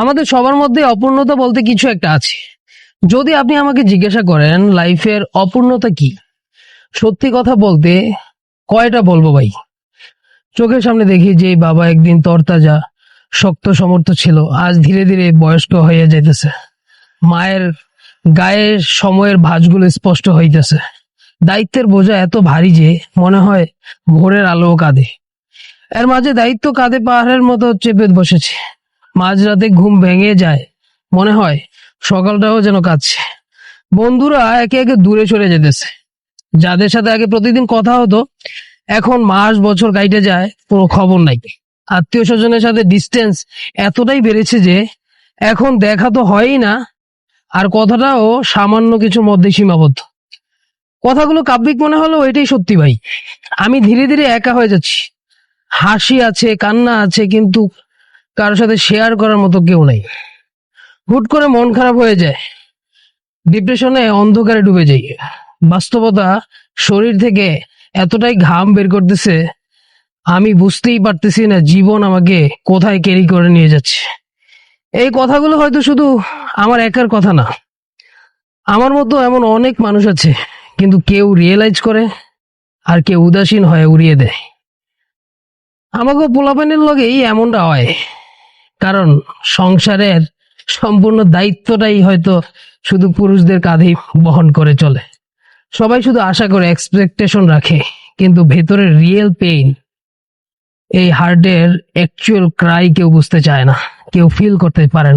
আমাদের সবার মধ্যে অপূর্ণতা বলতে কিছু একটা আছে। যদি আপনি আমাকে জিজ্ঞাসা করেন লাইফের অপূর্ণতা কি, সত্যি কথা বলতে কয়টা বলবো ভাই। চোখের সামনে দেখি যে বাবা একদিন তরতাজা শক্ত সমর্থ ছিল, আজ ধীরে ধীরে বয়স্ক হয়ে যাইতেছে। মায়ের গায়ে সময়ের ভাঁজগুলো স্পষ্ট হইতেছে। দায়িত্বের বোঝা এত ভারী যে মনে হয় ভোরের আলো কাঁধে। এর মাঝে দায়িত্ব কাঁধে পাহাড়ের মতো চেপে বসেছে। মাঝরাতে ঘুম ভেঙে যায়, মনে হয় সকালটাও যেন কাঁদছে। বন্ধুরা একে একে দূরে সরে যেতেছে। যাদের সাথে আগে প্রতিদিন কথা হতো, এখন মাস বছর কাইটে যায়, কোনো খবর নাই। আত্মীয় স্বজনের সাথে ডিস্টেন্স এতটাই বেড়েছে যে এখন দেখা তো হয়ই না, আর কথাটাও সামান্য কিছুর মধ্যে সীমাবদ্ধ। কথাগুলো কাব্যিক মনে হলো, এটাই সত্যি ভাই। আমি ধীরে ধীরে একা হয়ে যাচ্ছি। হাসি আছে, কান্না আছে, কিন্তু কারোর সাথে শেয়ার করার মতো কেউ নাই। হুট করে মন খারাপ হয়ে যায়, ডিপ্রেশনে অন্ধকারে ডুবে যাই। বাস্তবতা শরীর থেকে এতটাই ঘাম বের করতেছে, আমি বুঝতেই পারতেছি না জীবন আমাকে কোথায় ক্যারি করে নিয়ে যাচ্ছে। এই কথাগুলো হয়তো শুধু আমার একার কথা না, আমার মতো এমন অনেক মানুষ আছে, কিন্তু কেউ রিয়েলাইজ করে আর কেউ উদাসীন হয়ে উড়িয়ে দেয়। আমাকে পোলাপানের লগেই এমনটা হয়, কারণ সংসারের সম্পূর্ণ দায়িত্বটাই হয়তো শুধু পুরুষদের কাঁধেই বহন করে চলে। সবাই শুধু আশা করে, এক্সপেকটেশন রাখে, কিন্তু ভেতরের রিয়েল পেইন, এই হার্টের অ্যাকচুয়াল ক্রাই কেউ বুঝতে চায় না, কেউ ফিল করতে পারে না।